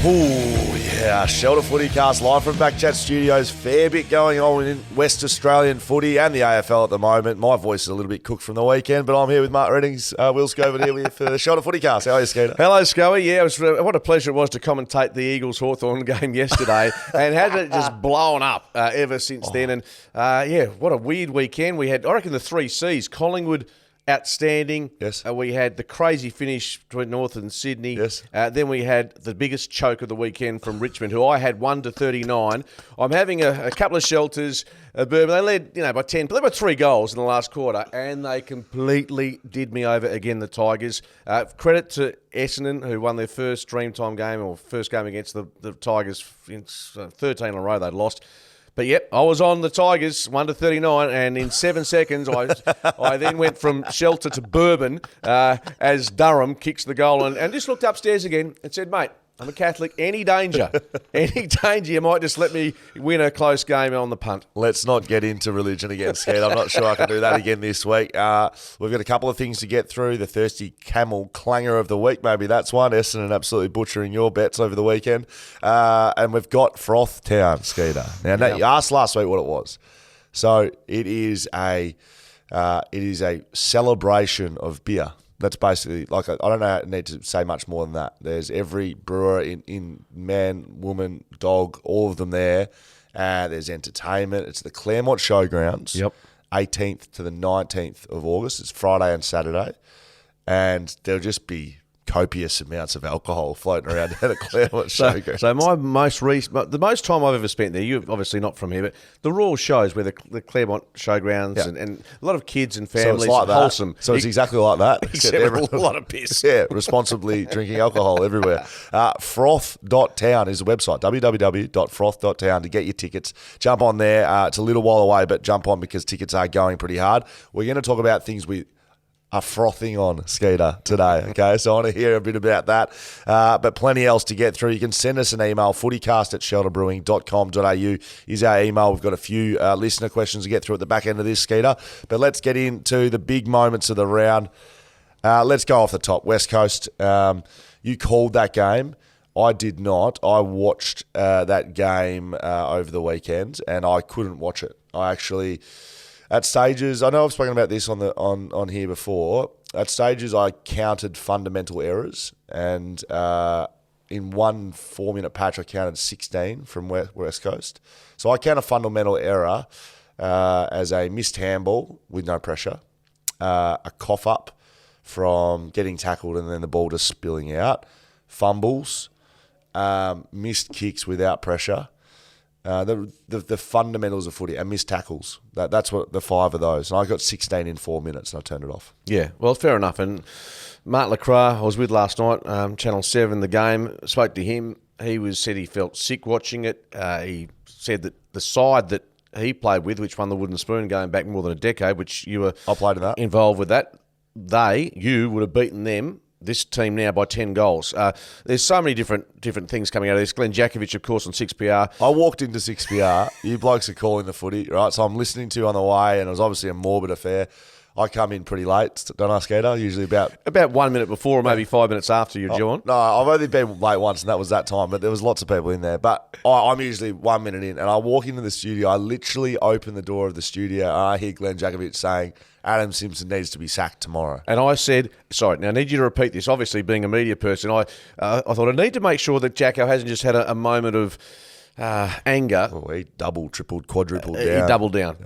Oh, yeah. Shelter FootyCast live from BackChat Studios. Fair bit going on in West Australian footy and the AFL at the moment. My voice is a little bit cooked from the weekend, but I'm here with Mark Reddings, Will Schofield here with the Shelter FootyCast. How are you, Skeeter? Hello, Scully. Yeah, what a pleasure it was to commentate the Eagles-Hawthorn game yesterday. And hasn't it just blown up ever since then? And, what a weird weekend. We had, I reckon, the three Cs. Collingwood, outstanding. Yes. We had the crazy finish between North and Sydney. Yes. Then we had the biggest choke of the weekend from Richmond, who I had 1-39. I'm having a couple of shelters. Bourbon, they led, by 10, but they were 3 goals in the last quarter, and they completely did me over again, the Tigers. Credit to Essendon, who won their first Dreamtime game, or first game against the Tigers. 13 in a row they'd lost. But yep, I was on the Tigers, 1-39, and in 7 seconds, I then went from Shelter to Bourbon as Durham kicks the goal, and just looked upstairs again and said, mate, I'm a Catholic. Any danger, you might just let me win a close game on the punt. Let's not get into religion again, Skeet. I'm not sure I can do that again this week. We've got a couple of things to get through. The Thirsty Camel Clanger of the Week, maybe that's one. Essendon absolutely butchering your bets over the weekend. And we've got Froth Town, Skeeter. Now, you asked last week what it was. So it is a celebration of beer. That's basically, I don't need to say much more than that. There's every brewer in man, woman, dog, all of them there. There's entertainment. It's the Claremont Showgrounds. Yep. 18th to the 19th of August. It's Friday and Saturday. And there'll just be copious amounts of alcohol floating around at the Claremont Showgrounds. So the most time I've ever spent there, you're obviously not from here, but the Royal shows where the Claremont Showgrounds and a lot of kids and families, so it's like that. Wholesome. So it's exactly like that. Except a lot of piss. Yeah, responsibly drinking alcohol everywhere. Froth.town is the website, www.froth.town to get your tickets. Jump on there. It's a little while away, but jump on because tickets are going pretty hard. We're going to talk about things we are frothing on, Skeeter, today, okay? So I want to hear a bit about that, but plenty else to get through. You can send us an email, footycast@shelterbrewing.com.au is our email. We've got a few listener questions to get through at the back end of this, Skeeter, but let's get into the big moments of the round. Let's go off the top. West Coast, you called that game. I did not. I watched that game over the weekend, and I couldn't watch it. I actually... At stages, I know I've spoken about this on here before. At stages, I counted fundamental errors, and in one 4-minute patch, I counted 16 from West Coast. So I count a fundamental error as a missed handball with no pressure, a cough up from getting tackled and then the ball just spilling out, fumbles, missed kicks without pressure. The fundamentals of footy and missed tackles. That's what the 5 of those. And I got 16 in 4 minutes and I turned it off. Yeah, well, fair enough. And Mark Lacroix, I was with last night, Channel 7, the game. Spoke to him. Said he felt sick watching it. He said that the side that he played with, which won the Wooden Spoon going back more than a decade, which you were involved with that, you would have beaten them, this team now, by 10 goals. There's so many different things coming out of this. Glenn Jakovic, of course, on 6PR. I walked into 6PR. You blokes are calling the footy, right? So I'm listening to you on the way, and it was obviously a morbid affair. I come in pretty late, don't I, Skater? Usually about 1 minute before or maybe 5 minutes after you, John. No, I've only been late once, and that was that time, but there was lots of people in there. But I'm usually 1 minute in, and I walk into the studio. I literally open the door of the studio, and I hear Glenn Jakovic saying, Adam Simpson needs to be sacked tomorrow. And I said, sorry, now I need you to repeat this. Obviously, being a media person, I thought I need to make sure that Jacko hasn't just had a moment of anger. Oh, he doubled, tripled, quadrupled down. He doubled down.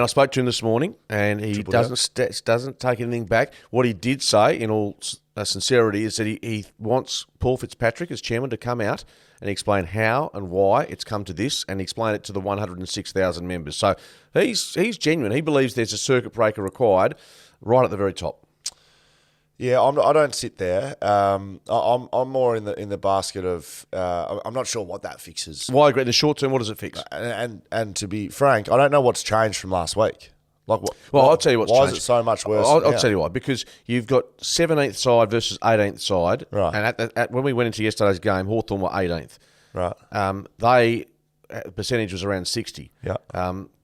I spoke to him this morning, and he doesn't take anything back. What he did say, in all sincerity, is that he wants Paul Fitzpatrick as chairman to come out and explain how and why it's come to this, and explain it to the 106,000 members. So he's genuine. He believes there's a circuit breaker required right at the very top. Yeah, I don't sit there. I'm more in the basket of I'm not sure what that fixes. Well, I agree. In the short term, what does it fix? And to be frank, I don't know what's changed from last week. I'll tell you what's changed. Why is it so much worse? I'll tell you why. Because you've got 17th side versus 18th side. Right. And when we went into yesterday's game, Hawthorn were 18th. Right. Percentage was around 60. Yeah.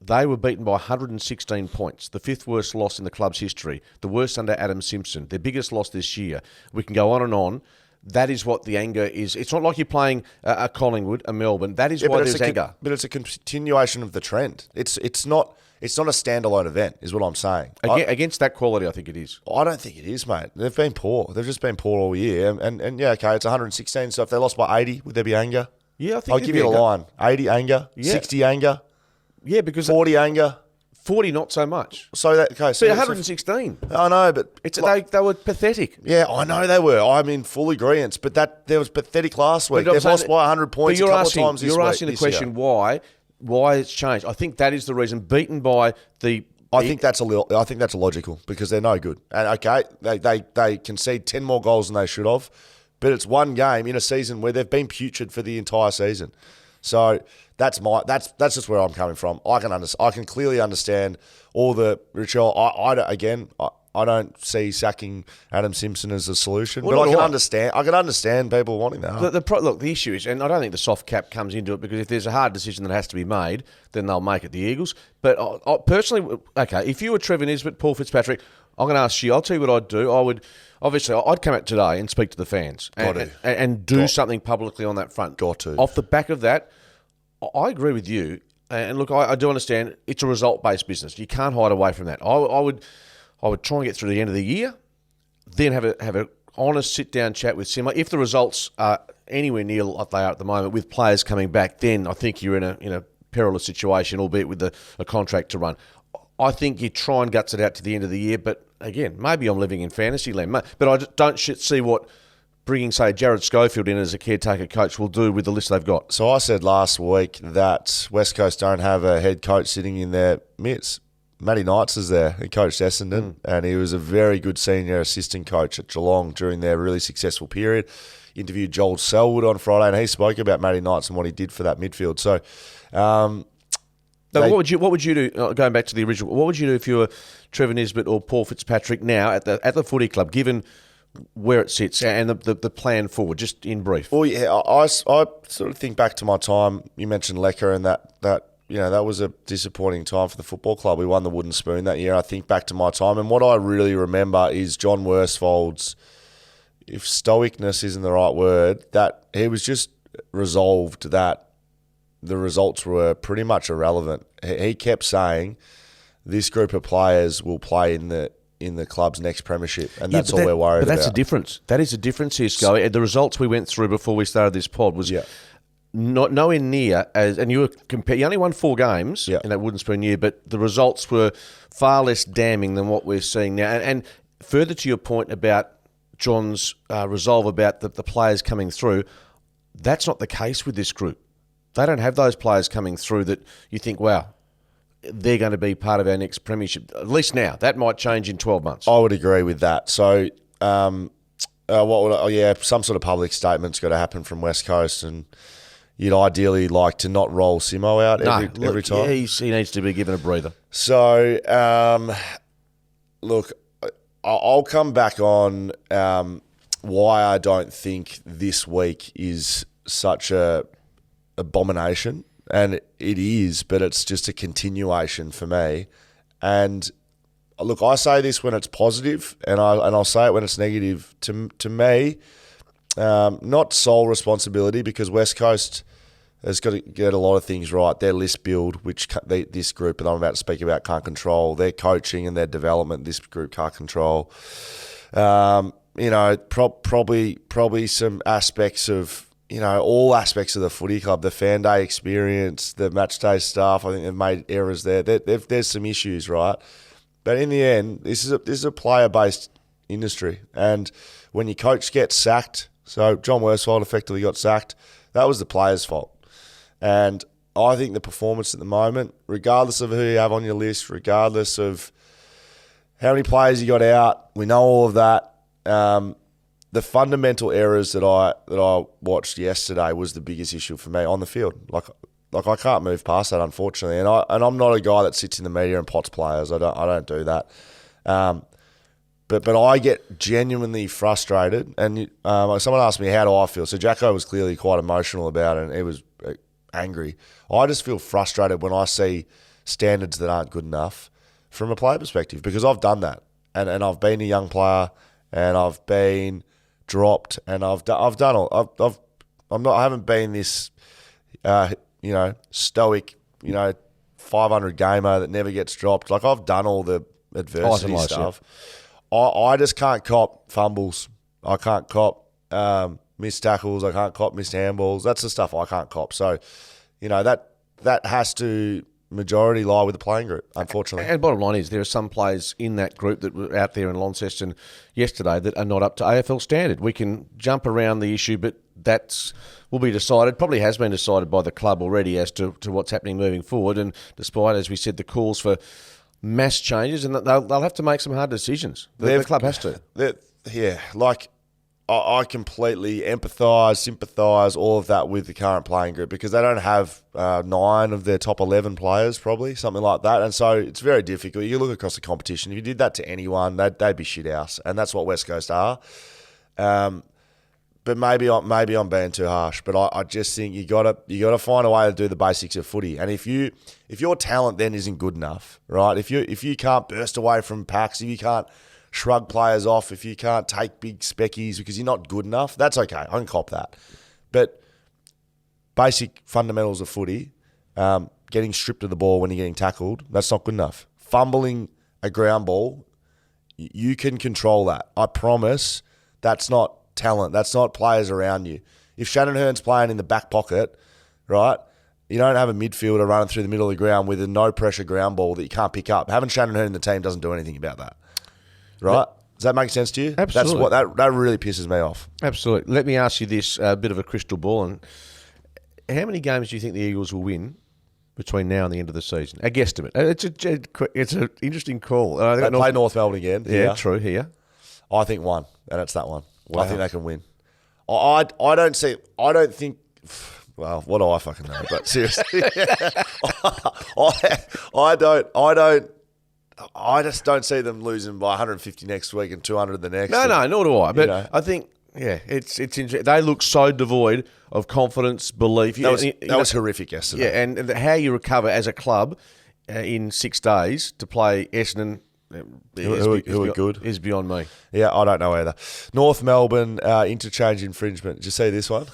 They were beaten by 116 points, the 5th worst loss in the club's history, the worst under Adam Simpson, their biggest loss this year. We can go on and on. that is what the anger is. It's not like you're playing a Collingwood, a Melbourne. That is why there's anger. But it's a continuation of the trend. It's not a standalone event, is what I'm saying. Against that quality, I think it is. I don't think it is, mate. They've been poor. They've just been poor all year. And yeah, okay, it's 116. So if they lost by 80, would there be anger? Yeah, I think I'll give you a line. 80 anger, 60 anger. Yeah, because 40 anger. 40 not so much. So that okay. So 116. I know, but they were pathetic. Yeah, I know they were. I'm in full agreement. But there was pathetic last week. They've lost by 100 points a couple of times this week. You're asking the question why it's changed. I think that is the reason. Beaten by the. I think that's illogical because they're no good. And okay, they concede 10 more goals than they should have, but it's one game in a season where they've been putrid for the entire season. So that's just where I'm coming from. I can clearly understand all the ritual. I don't see sacking Adam Simpson as a solution, but I can understand people wanting that. Look, the issue is, and I don't think the soft cap comes into it because if there's a hard decision that has to be made, then they'll make it the Eagles. But I personally, okay, if you were Trevor Nisbet, Paul Fitzpatrick, I'm going to ask you. I'll tell you what I'd do. I'd come out today and speak to the fans and do something publicly on that front. Got to. Off the back of that, I agree with you. And look, I do understand it's a result-based business. You can't hide away from that. I would try and get through the end of the year, then have a honest sit-down chat with SIMMO. If the results are anywhere near like they are at the moment, with players coming back, then I think you're in a perilous situation, albeit with a contract to run. I think you try and guts it out to the end of the year, but again, maybe I'm living in fantasy land, but I don't see what bringing, say, Jared Schofield in as a caretaker coach will do with the list they've got. So I said last week that West Coast don't have a head coach sitting in their midst. Matty Knights is there. He coached Essendon, and he was a very good senior assistant coach at Geelong during their really successful period. Interviewed Joel Selwood on Friday, and he spoke about Matty Knights and what he did for that midfield. So, what would you do? Going back to the original, what would you do if you were Trevor Nisbet or Paul Fitzpatrick now at the footy club, given where it sits and the plan forward, just in brief? Well, yeah, I sort of think back to my time. You mentioned Lecker and that. That was a disappointing time for the football club. We won the Wooden Spoon that year. I think back to my time, and what I really remember is John Worsfold's, if stoicness isn't the right word, that he was just resolved that the results were pretty much irrelevant. He kept saying, this group of players will play in the club's next premiership, and that's all we're worried about. But that's a difference. That is a difference here, Scully. The results we went through before we started this pod was... Yeah. Not nowhere near as, and you only won 4 games in that Wooden Spoon year, but the results were far less damning than what we're seeing now. And further to your point about John's resolve about the players coming through, that's not the case with this group. They don't have those players coming through that you think, wow, they're going to be part of our next premiership. At least now. That might change in 12 months. I would agree with that. So, some sort of public statement's got to happen from West Coast, and you'd ideally like to not roll SIMMO out every time. Yeah, he needs to be given a breather. So, look, I'll come back on why I don't think this week is such a abomination, and it is, but it's just a continuation for me. And look, I say this when it's positive, and I'll say it when it's negative. To me, not sole responsibility, because West Coast has got to get a lot of things right. Their list build, which this group that I'm about to speak about can't control. Their coaching and their development, this group can't control. Probably some aspects of, all aspects of the footy club, the fan day experience, the match day stuff. I think they've made errors there. There's some issues, right? But in the end, this is a player-based industry. And when your coach gets sacked, so John Worsfold effectively got sacked, that was the player's fault. And I think the performance at the moment, regardless of who you have on your list, regardless of how many players you got out, we know all of that. The fundamental errors that I watched yesterday was the biggest issue for me on the field. Like I can't move past that, unfortunately. And I'm not a guy that sits in the media and pots players. I don't do that. But I get genuinely frustrated. And someone asked me, how do I feel? So Jacko was clearly quite emotional about it, and he was angry. I just feel frustrated when I see standards that aren't good enough from a player perspective, because I've done that. And I've been a young player, and I've been dropped, and I've done all. I haven't been this, stoic, 500 gamer that never gets dropped. Like, I've done all the adversity stuff. Yeah. I just can't cop fumbles. I can't cop missed tackles. I can't cop missed handballs. That's the stuff I can't cop. So, that has to majority lie with the playing group, unfortunately. And bottom line is, there are some players in that group that were out there in Launceston yesterday that are not up to AFL standard. We can jump around the issue, but that will be decided, probably has been decided by the club already as to what's happening moving forward. And despite, as we said, the calls for mass changes, and they'll have to make some hard decisions. The club has to. I completely empathise, sympathise, all of that with the current playing group, because they don't have 9 of their top 11 players, probably, something like that. And so it's very difficult. You look across the competition, if you did that to anyone, they'd be shit house. And that's what West Coast are. But maybe I'm being too harsh, but I just think you gotta find a way to do the basics of footy. And if your talent then isn't good enough, right? If you can't burst away from packs, if you can't shrug players off, if you can't take big speckies because you're not good enough, that's okay. I can cop that. But basic fundamentals of footy, getting stripped of the ball when you're getting tackled, that's not good enough. Fumbling a ground ball, you can control that. I promise that's not talent. That's not players around you. If Shannon Hearn's playing in the back pocket, right, you don't have a midfielder running through the middle of the ground with a no-pressure ground ball that you can't pick up. Having Shannon Hearn in the team doesn't do anything about that. Right? Does that make sense to you? Absolutely. That's that really pisses me off. Absolutely. Let me ask you this, a bit of a crystal ball. And how many games do you think the Eagles will win between now and the end of the season? A guesstimate. It's an interesting call. They play North Melbourne again. Yeah, true, here. I think 1, and it's that one. Wow. I think they can win. I don't think... Well, what do I fucking know? But seriously, I just don't see them losing by 150 next week and 200 the next. No, nor do I. But I think, it's interesting. They look so devoid of confidence, belief. That was horrific yesterday. Yeah, and how you recover as a club in 6 days to play Essendon, who are good, is beyond me. Yeah, I don't know either. North Melbourne interchange infringement. Did you see this one?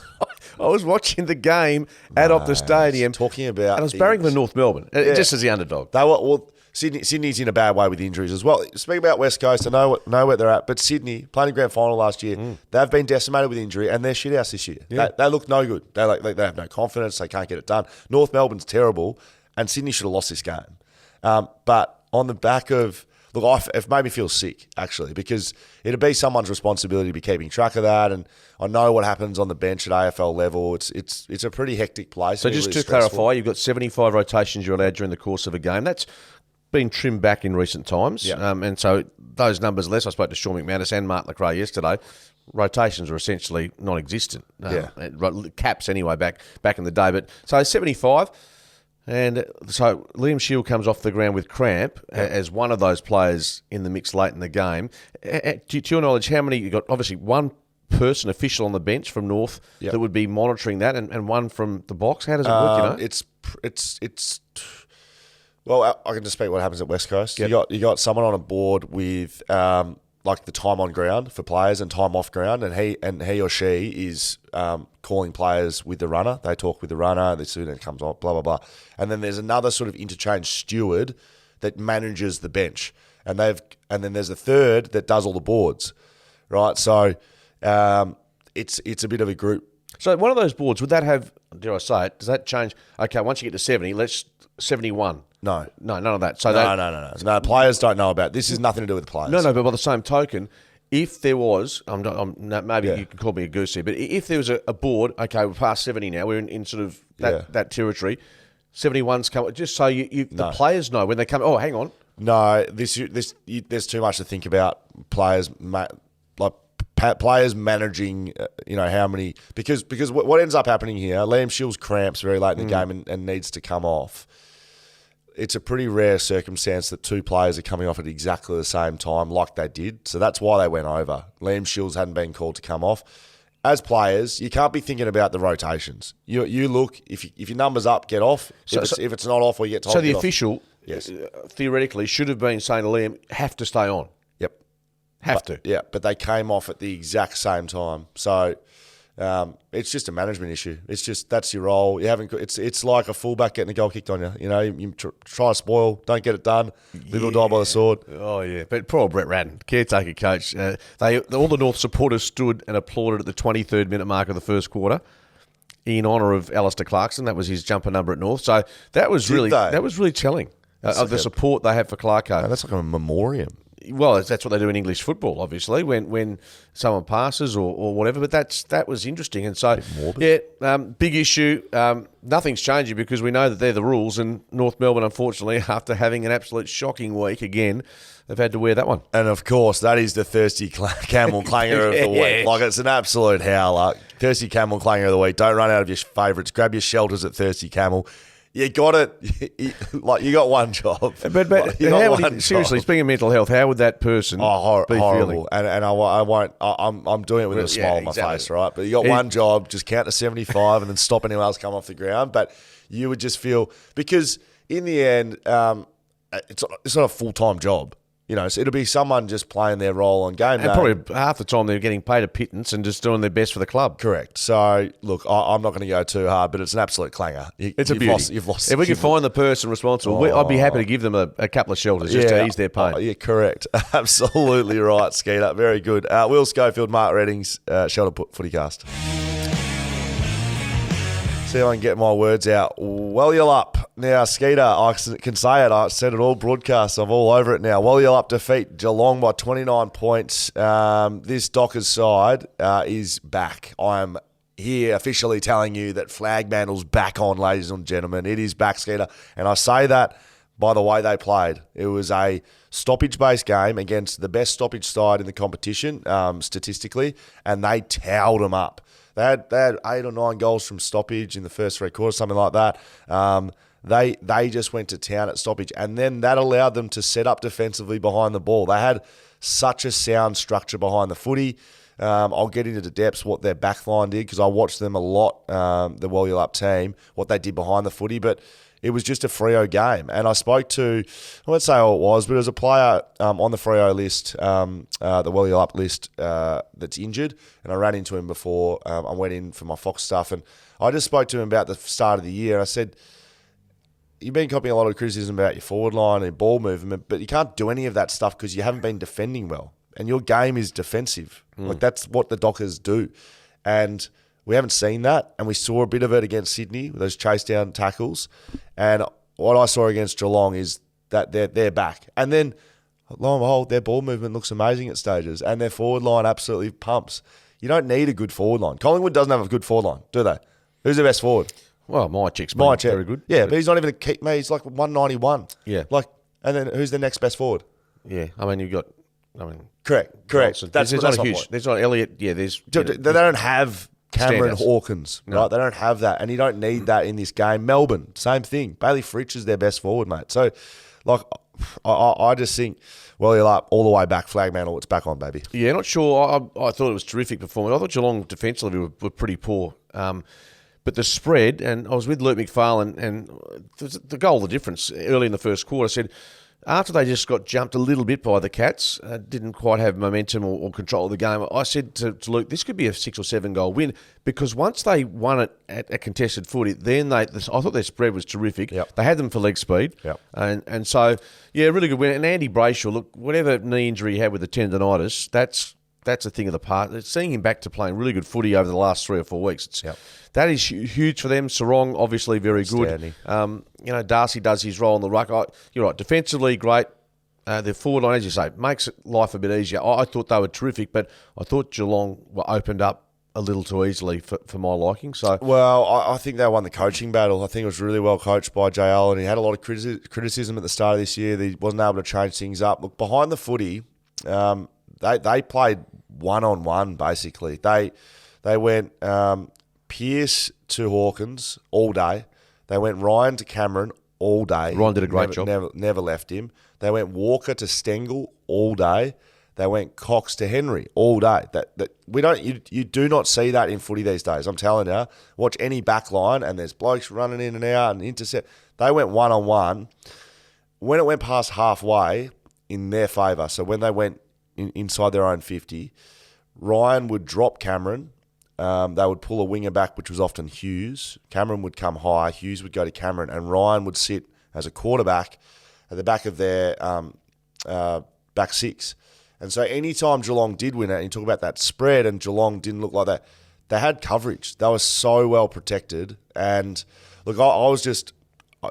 I was watching the game at Optus Stadium, talking about, and I was barring for North Melbourne, just as the underdog. They were Sydney's in a bad way with injuries as well. Speaking about West Coast, I know where they're at, but Sydney playing a grand final last year, they've been decimated with injury, and they're shit house this year. Yeah. They look no good. They have no confidence. They can't get it done. North Melbourne's terrible, and Sydney should have lost this game. But on the back of... Look, it made me feel sick, actually, because it'd be someone's responsibility to be keeping track of that, and I know what happens on the bench at AFL level. It's a pretty hectic place. So just to clarify, you've got 75 rotations you're allowed during the course of a game. That's been trimmed back in recent times, and so those numbers less. I spoke to Sean McManus and Mark LeCrae yesterday. Rotations are essentially non-existent. Caps anyway back in the day, but so 75. And so Liam Shield comes off the ground with cramp as one of those players in the mix late in the game. To your knowledge, how many? You got obviously one person official on the bench from North that would be monitoring that, and one from the box. How does it work? It's. Well, I can just speak what happens at West Coast. Yep. You got someone on a board with like the time on ground for players and time off ground, and he or she is calling players with the runner. They talk with the runner. The student comes on, blah blah blah, and then there's another sort of interchange steward that manages the bench, and then there's a third that does all the boards, right? So it's a bit of a group. So one of those boards, would that have? Dare I say it? Does that change? Okay, once you get to 70, let's 71. No, none of that. So no. Players don't know about this. Is nothing to do with the players. No. But by the same token, if there was, maybe you can call me a goose here, but if there was a board, okay, we're past 70 now. We're in sort of that territory. 71's come. Just so the players know when they come. Oh, hang on. No, there's too much to think about. Players players managing, how many because what ends up happening here, Liam Shield's cramps very late in the game and needs to come off. It's a pretty rare circumstance that two players are coming off at exactly the same time like they did. So that's why they went over. Liam Shields hadn't been called to come off. As players, you can't be thinking about the rotations. You look, if your number's up, get off. If it's not off or you get told so the get official, yes, theoretically, should have been saying to Liam, have to stay on. Yep. Have to. Yeah, but they came off at the exact same time. So it's just a management issue. It's just that's your role. You haven't. It's like a fullback getting a goal kicked on you. You know, you try to spoil, don't get it done, live or die by the sword. Oh yeah, but poor Brett Radden, caretaker coach. All the North supporters stood and applauded at the 23rd minute mark of the first quarter in honour of Alistair Clarkson. That was his jumper number at North. So that was really telling of the support they have for Clarko. No, that's like a memoriam. Well, that's what they do in English football, obviously, when someone passes or whatever. But that was interesting, and so big issue. Nothing's changing because we know that they're the rules, and North Melbourne, unfortunately, after having an absolute shocking week again, they've had to wear that one. And of course, that is the Thirsty Camel Clanger of the week. Like it's an absolute howler. Thirsty Camel Clanger of the week. Don't run out of your favourites. Grab your shelters at Thirsty Camel. You got it. Like you got one job. But seriously, speaking of mental health, how would that person be horrible. feeling? And I won't. I'm doing it with a smile on my face, right? But you got one job. Just count to 75 and then stop anyone else come off the ground. But you would just feel because in the end, it's not a full-time job. You know, so it'll be someone just playing their role on game day. And probably half the time they're getting paid a pittance and just doing their best for the club. Correct. So, look, I'm not going to go too hard, but it's an absolute clanger. It's a beauty. You've lost. If we can find the person responsible, I'd be happy to give them a couple of shelters just to ease their pain. Yeah, correct. Absolutely right, Skeeter. Very good. Will Schofield, Mark Reddings, Shelter FootyCast. See if I can get my words out. Well, you're up. Now, Skeeter, I can say it. I said it all broadcast. I'm all over it now. Well, you're up defeat Geelong by 29 points. This Dockers side is back. I'm here officially telling you that Flagmantle's back on, ladies and gentlemen. It is back, Skeeter. And I say that by the way they played. It was a stoppage-based game against the best stoppage side in the competition, statistically, and they towed them up. They had 8 or 9 goals from stoppage in the first 3 quarters, something like that. They just went to town at stoppage, and then that allowed them to set up defensively behind the ball. They had such a sound structure behind the footy. I'll get into the depths what their backline did because I watched them a lot, the Well You're Up team, what they did behind the footy, but it was just a Freo game. And I spoke to, I won't say who it was, but it was a player on the Freo list, the Well You're Up list that's injured. And I ran into him before I went in for my Fox stuff. And I just spoke to him about the start of the year. And I said, you've been copying a lot of criticism about your forward line and ball movement, but you can't do any of that stuff because you haven't been defending well. And your game is defensive. Like that's what the Dockers do. And we haven't seen that, and we saw a bit of it against Sydney with those chase down tackles. And what I saw against Geelong is that they're back. And then, lo and behold, their ball movement looks amazing at stages, and their forward line absolutely pumps. You don't need a good forward line. Collingwood doesn't have a good forward line, do they? Who's their best forward? Well, Mychek's been very good. Yeah, but he's not even a keep me. He's like 191. Yeah. And then who's the next best forward? Yeah, I mean, you've got... Correct. There's not huge. There's not Elliott. Yeah, they don't have Cameron Hawkins, right? No. They don't have that, and you don't need that in this game. Melbourne, same thing. Bailey Fritsch is their best forward, mate. So, I just think, well, you're up all the way back, Flagmantle. It's back on, baby. Yeah, not sure. I thought it was terrific performance. I thought Geelong defensively were pretty poor. But the spread, and I was with Luke McFarlane, and the goal, the difference early in the first quarter, I said, after they just got jumped a little bit by the Cats, didn't quite have momentum or control of the game, I said to Luke, this could be a 6 or 7 goal win, because once they won it at a contested footy, then I thought their spread was terrific. Yep. They had them for leg speed. Yep. And so, yeah, really good win. And Andy Brayshaw, look, whatever knee injury he had with the tendonitis, that's a thing of the past. Seeing him back to playing really good footy over the last 3 or 4 weeks, that is huge for them. Sarong, obviously, very good. Darcy does his role on the ruck. You're right, defensively, great. Their forward line, as you say, makes life a bit easier. I thought they were terrific, but I thought Geelong were opened up a little too easily for my liking. So, well, I think they won the coaching battle. I think it was really well coached by JL, and he had a lot of criticism at the start of this year that he wasn't able to change things up. Look, behind the footy, they played one-on-one, basically. They went Pearce to Hawkins all day. They went Ryan to Cameron all day. Ryan did a great job. Never left him. They went Walker to Stengel all day. They went Cox to Henry all day. You do not see that in footy these days. I'm telling you. Watch any back line and there's blokes running in and out and intercept. They went one-on-one. When it went past halfway, in their favour. So when they went inside their own 50, Ryan would drop Cameron. They would pull a winger back, which was often Hughes. Cameron would come high. Hughes would go to Cameron, and Ryan would sit as a quarterback at the back of their back six. And so anytime Geelong did win it, and you talk about that spread, and Geelong didn't look like that, they had coverage. They were so well protected. And look, I was just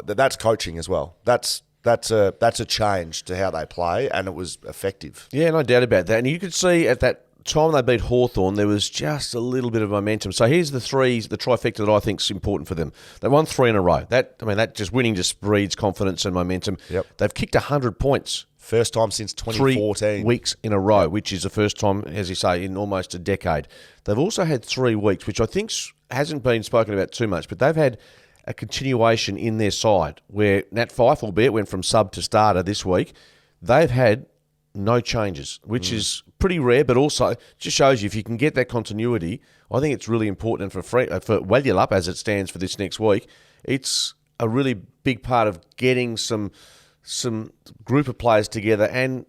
that's coaching as well. That's a change to how they play, and it was effective. Yeah, no doubt about that. And you could see at that time they beat Hawthorn, there was just a little bit of momentum. So here's the trifecta that I think is important for them. They won 3 in a row. That just winning just breeds confidence and momentum. Yep. They've kicked 100 points. First time since 2014. 3 weeks in a row, which is the first time, as you say, in almost a decade. They've also had 3 weeks, which I think hasn't been spoken about too much, but they've had a continuation in their side where Nat Fyfe, albeit, went from sub to starter this week. They've had no changes, which is pretty rare, but also just shows you if you can get that continuity, I think it's really important for Walyalup, as it stands for this next week. It's a really big part of getting some group of players together and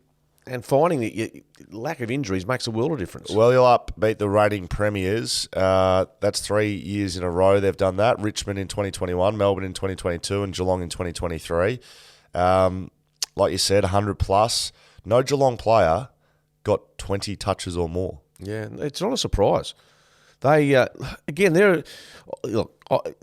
finding that lack of injuries makes a world of difference. Walyalup beat the reigning premiers. That's 3 years in a row they've done that. Richmond in 2021, Melbourne in 2022, and Geelong in 2023. Like you said, 100 plus. No Geelong player got 20 touches or more. Yeah, it's not a surprise. They again, I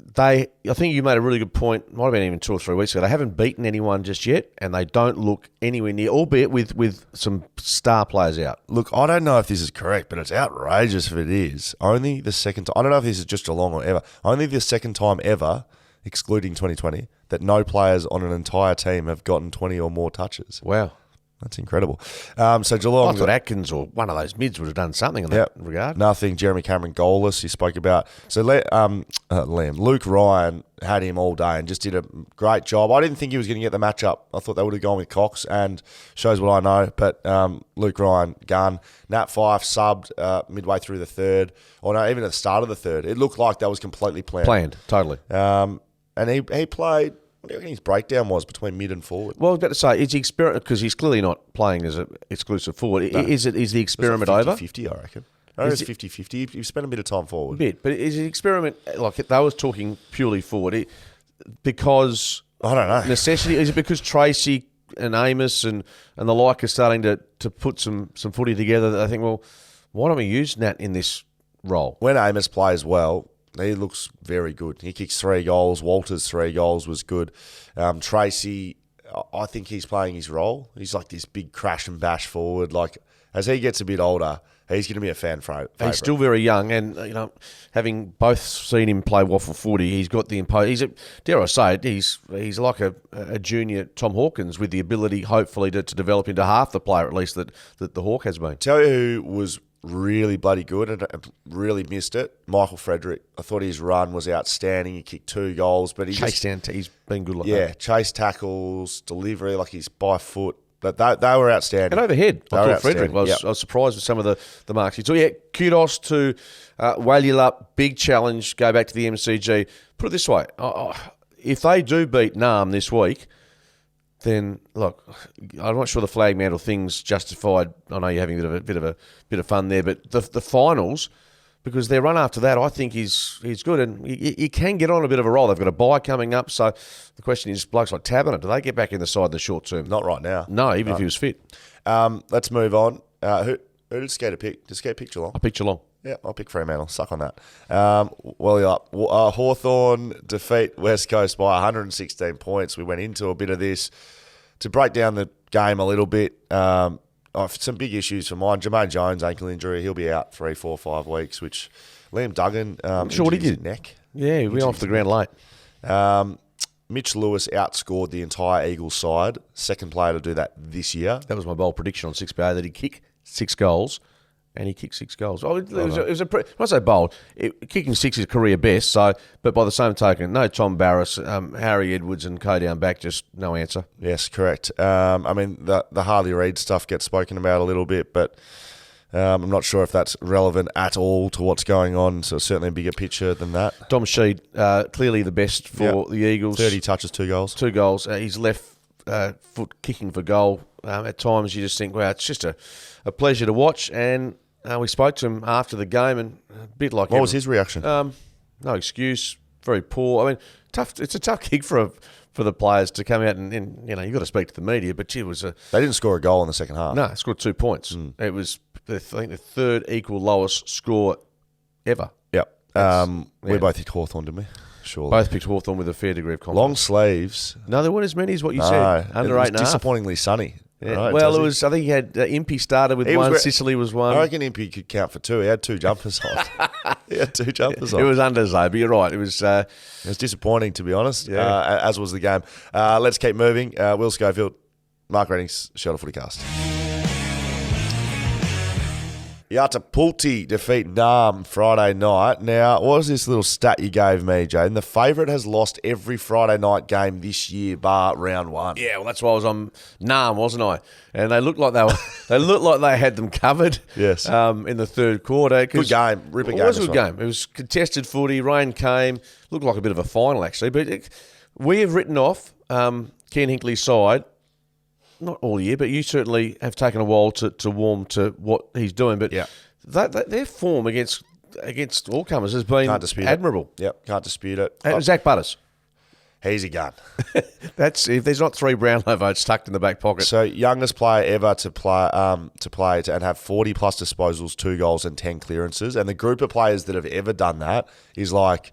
think you made a really good point. Might have been even 2 or 3 weeks ago. They haven't beaten anyone just yet, and they don't look anywhere near, albeit with some star players out. Look, I don't know if this is correct, but it's outrageous if it is. Only the second time. I don't know if this is just Geelong or ever. Only the second time ever, excluding 2020, that no players on an entire team have gotten 20 or more touches. Wow. That's incredible. So Geelong... I thought Atkins or one of those mids would have done something in that regard. Nothing. Jeremy Cameron goalless, he spoke about. So Luke Ryan had him all day and just did a great job. I didn't think he was going to get the matchup. I thought they would have gone with Cox, and shows what I know. But Luke Ryan, gun. Nat Fyfe subbed midway through the third. Or no, even at the start of the third. It looked like that was completely planned. Planned, totally. And he played... What do you reckon his breakdown was between mid and forward? Well, I was about to say, is the experiment, because he's clearly not playing as an exclusive forward. No. Is the experiment over? 50-50, I reckon. I reckon it's 50-50. You've spent a bit of time forward. A bit. But is the experiment, like they was talking purely forward, because... I don't know. Necessity? Is it because Tracy and Amos and the like are starting to put some footy together that I think, well, why don't we use Nat in this role? When Amos plays well... He looks very good. He kicks 3 goals. Walter's 3 goals was good. Tracy, I think he's playing his role. He's like this big crash and bash forward. Like, as he gets a bit older, he's going to be a fan favourite. He's still very young, and having both seen him play waffle footy, he's got the dare I say it, he's like a junior Tom Hawkins with the ability, hopefully, to develop into half the player at least that the Hawk has been. Tell you who was really bloody good and really missed it. Michael Frederick. I thought his run was outstanding. He kicked 2 goals, but he's been good like that. Yeah, chase tackles, delivery, like he's by foot. But they were outstanding. And overhead. I thought Frederick I was surprised with some of the marks. So yeah, kudos to Walyalup. Big challenge. Go back to the MCG. Put it this way. If they do beat Narm this week, then look, I'm not sure the flag mantle thing's justified. I know you're having a bit of fun there, but the finals, because their run after that, I think is good, and you can get on a bit of a roll. They've got a bye coming up, so the question is, blokes like Taberner, do they get back in the side in the short term? Not right now. No, even if he was fit. Let's move on. Who did Skater pick? Did Skater pick Geelong? I picked Geelong. Yeah, I'll pick Fremantle. Suck on that. Hawthorn defeat West Coast by 116 points. We went into a bit of this to break down the game a little bit. Some big issues for mine. Jermaine Jones, ankle injury. He'll be out 3, 4, 5 weeks, which Liam Duggan, sure what he did. Neck. Yeah, he went off the ground late. Mitch Lewis outscored the entire Eagles side. Second player to do that this year. That was my bold prediction on 6BA, that he'd kick 6 goals. And he kicked 6 goals. When I say bold, kicking 6 is career best. But by the same token, no Tom Barras, Harry Edwards, and Codown back. Just no answer. Yes, correct. The Harley Reid stuff gets spoken about a little bit, but I'm not sure if that's relevant at all to what's going on. So certainly a bigger picture than that. Dom Sheed, clearly the best for the Eagles. 30 touches, 2 goals. 2 goals. He's left foot kicking for goal. At times you just think, wow, it's just a pleasure to watch. And we spoke to him after the game, and a bit like what was his reaction? No excuse, very poor. I mean, tough. It's a tough gig for the players to come out and you've got to speak to the media. But it was They didn't score a goal in the second half. No, they scored 2 points. It was I think the third equal lowest score ever. Yep. We both hit Hawthorn, didn't we? Sure. Both picked Hawthorn with a fair degree of confidence. Long sleeves. No, there weren't as many as what you No, said. Under it was 8.5. disappointingly sunny. Yeah. Right, Well, it was. I think he had Impey started with one. Sicily was one. I reckon Impey could count for 2. He had 2 jumpers on. He had 2 jumpers on. It was under Zoe, but you're right. It was. It was disappointing, to be honest. Yeah. As was the game. Let's keep moving. Will Schofield, Mark Redding's Shelter FootyCast. Yatapulti defeat Nam Friday night. Now, what was this little stat you gave me, Jaden? The favourite has lost every Friday night game this year, bar round 1. Yeah, well, that's why I was on Nam, wasn't I? And they looked like they looked like they had them covered. Yes. In the third quarter. Good game, ripper game. It was a good game. It was contested footy. Rain came. Looked like a bit of a final actually, but we have written off Ken Hinkley's side. Not all year, but you certainly have taken a while to warm to what he's doing. But their form against all comers has been admirable. Yep, can't dispute it. Zach Butters. He's a gun. That's if there's not 3 Brownlow votes tucked in the back pocket. So youngest player ever to play and have 40 plus disposals, 2 goals and 10 clearances. And the group of players that have ever done that is like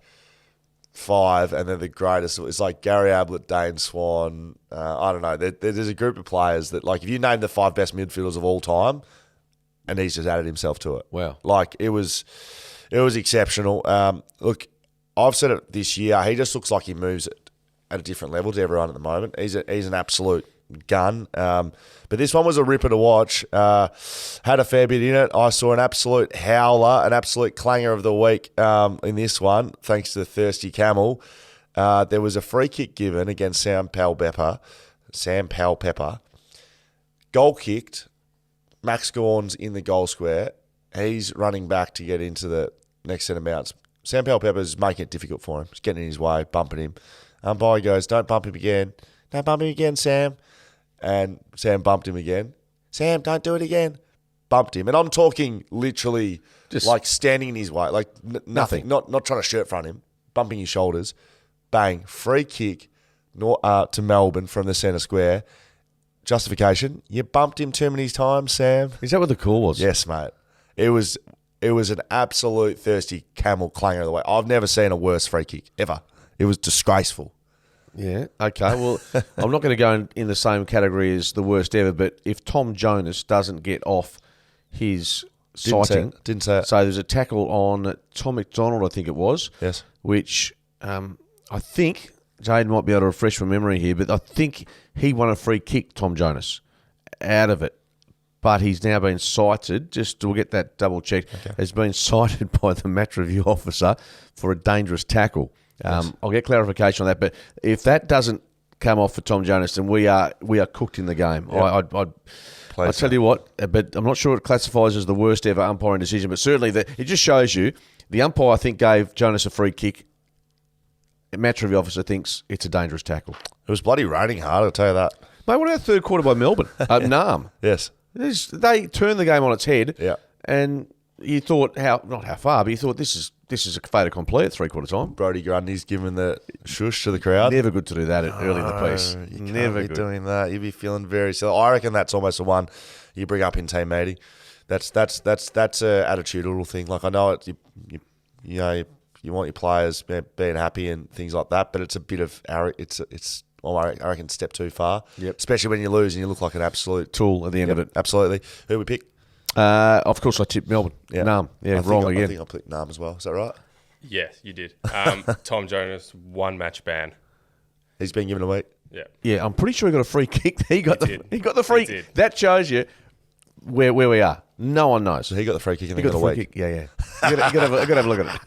5, and then the greatest is like Gary Ablett, Dane Swan. I don't know. There's a group of players that, like, if you name the 5 best midfielders of all time, and he's just added himself to it. Wow. Like, it was exceptional. Look, I've said it this year. He just looks like he moves at a different level to everyone at the moment. He's an absolute gun. But this one was a ripper to watch. Had a fair bit in it. I saw an absolute howler, an absolute clanger of the week in this one, thanks to the Thirsty Camel. There was a free kick given against Sam Powell-Pepper. Goal kicked. Max Gawn's in the goal square. He's running back to get into the next set of mounts. Sam Powell-Pepper's making it difficult for him. He's getting in his way, bumping him. Umpire goes, don't bump him again. Don't bump him again, Sam. And Sam bumped him again. Sam, don't do it again. Bumped him. And I'm talking literally just like standing in his way, like nothing. Not trying to shirt front him, bumping his shoulders. Bang. Free kick to Melbourne from the centre square. Justification, you bumped him too many times, Sam. Is that what the call was? Yes, mate. It was an absolute Thirsty Camel clanger of the way. I've never seen a worse free kick, ever. It was disgraceful. Yeah, okay. Well, I'm not going to go in the same category as the worst ever, but if Tom Jonas doesn't get off his sighting... Didn't say it. So there's a tackle on Tom McDonald, I think it was. Yes. Which I think... Jade might be able to refresh my memory here, but I think he won a free kick, Tom Jonas, out of it. But he's now been cited, just to get that double checked, has been cited by the match review officer for a dangerous tackle. Yes. I'll get clarification on that, but if that doesn't come off for Tom Jonas, then we are cooked in the game. Yep. I tell you what, but I'm not sure it classifies as the worst ever umpiring decision, but certainly it just shows you the umpire, I think, gave Jonas a free kick. The match review officer thinks it's a dangerous tackle. It was bloody raining hard, I'll tell you that. Mate, what about third quarter by Melbourne? Nam. Yes. They turned the game on its head. Yeah. And you thought, not how far, but you thought this is a fait accompli at three-quarter time. Brody Grundy's giving the shush to the crowd. Never good to do that early in the piece. You Never can't be good. doing that. You'd be feeling very silly. I reckon that's almost the one you bring up in team meeting. That's a attitudinal thing. Like, I know you want your players being happy and things like that, but it's a bit of I reckon step too far. Yep. Especially when you lose and you look like an absolute tool at the end of it. Absolutely. Who we pick? Of course, I tipped Melbourne. Yeah. Nam. Yeah, wrong again. I think I picked Nam as well. Is that right? Yes, you did. Tom Jonas, 1 match ban. He's been given a week. Yeah. Yeah, I'm pretty sure he got a free kick. He got the free He did. kick. That shows you where we are. No one knows. So he got the free kick and He then got got the a free week. kick. Yeah. You got to have a look at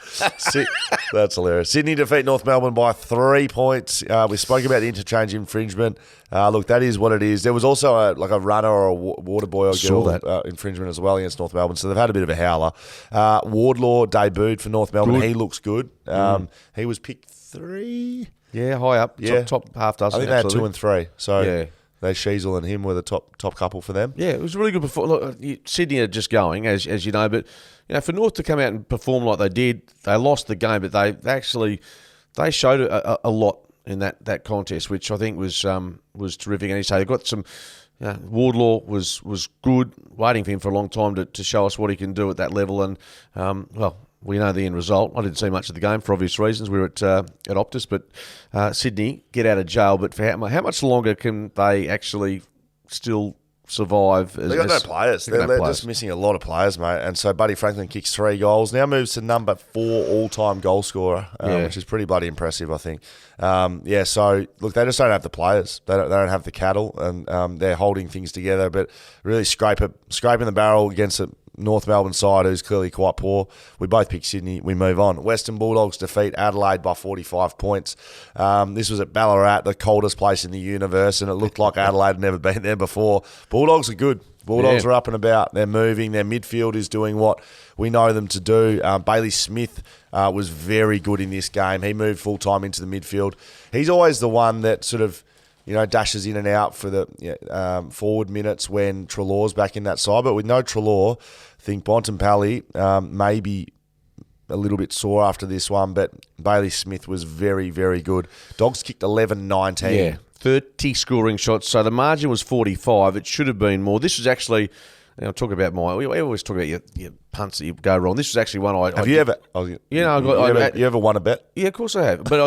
it. That's hilarious. Sydney defeat North Melbourne by 3 points. We spoke about the interchange infringement. Look, that is what it is. There was also a runner or a water boy or girl infringement as well against North Melbourne, so they've had a bit of a howler. Wardlaw debuted for North Melbourne. Good. He looks good. He was picked 3. Yeah, high up. Yeah. Top half dozen. I think they had 2 absolutely. and 3. So Yeah. they Sheasel and him were the top couple for them. Yeah, it was really good before. Look, Sydney are just going, as you know, but for North to come out and perform like they did, they lost the game, but they showed a lot in that contest, which I think was terrific. And you say they got some. Wardlaw was good, waiting for him for a long time to show us what he can do at that level, and we know the end result. I didn't see much of the game for obvious reasons. We were at Optus, but Sydney get out of jail. But for how much longer can they actually still survive? They got no players. They're just missing a lot of players, mate. And so Buddy Franklin kicks 3 goals. Now moves to number 4 all-time goal scorer, which is pretty bloody impressive, I think. So look, they just don't have the players. They don't have the cattle, and they're holding things together. But really scraping the barrel against a North Melbourne side who's clearly quite poor. We both pick Sydney. We move on. Western Bulldogs defeat Adelaide by 45 points. This was at Ballarat, the coldest place in the universe, and it looked like Adelaide had never been there before. Bulldogs are good. Bulldogs are up and about. They're moving. Their midfield is doing what we know them to do. Bailey Smith was very good in this game. He moved full-time into the midfield. He's always the one that sort of dashes in and out for the forward minutes when Treloar's back in that side. But with no Treloar, I think Bontempelli may be a little bit sore after this one, but Bailey Smith was very, very good. Dogs kicked 11-19. Yeah, 30 scoring shots. So the margin was 45. It should have been more. This was actually... I'll talk about we always talk about your punts that you go wrong. This was actually one Have you ever? You ever won a bet? Yeah, of course I have. But when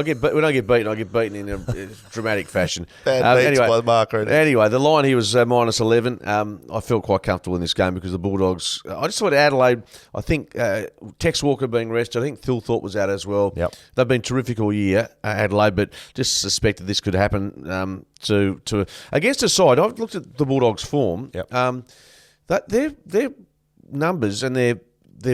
I get beaten, I get beaten in a dramatic fashion. Bad beats by Mark Reed. Anyway, the line here was minus 11. I felt quite comfortable in this game because the Bulldogs. I just thought Adelaide. I think Tex Walker being rested. I think Thilthorpe was out as well. Yep. They've been terrific all year, Adelaide, but just suspected this could happen to against a side. I've looked at the Bulldogs' form. Yep. That their numbers and their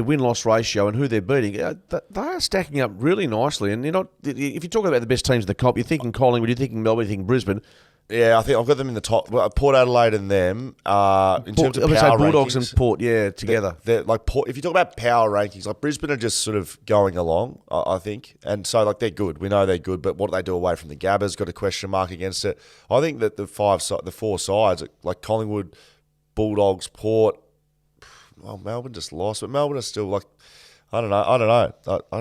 win-loss ratio and who they're beating, they are stacking up really nicely. And if you talk about the best teams in the comp, you're thinking Collingwood, you're thinking Melbourne, you're thinking Brisbane. Yeah, I think I've got them in the top. Well, Port Adelaide and them in terms of power Bulldogs rankings, and Port, together. They're like if you talk about power rankings, like Brisbane are just sort of going along, I think, and so like they're good. We know they're good, but what do they do away from the Gabbers? Got a question mark against it. I think that the 4 sides like Collingwood, Bulldogs, Port. Well, Melbourne just lost, but Melbourne are still like, I don't know. I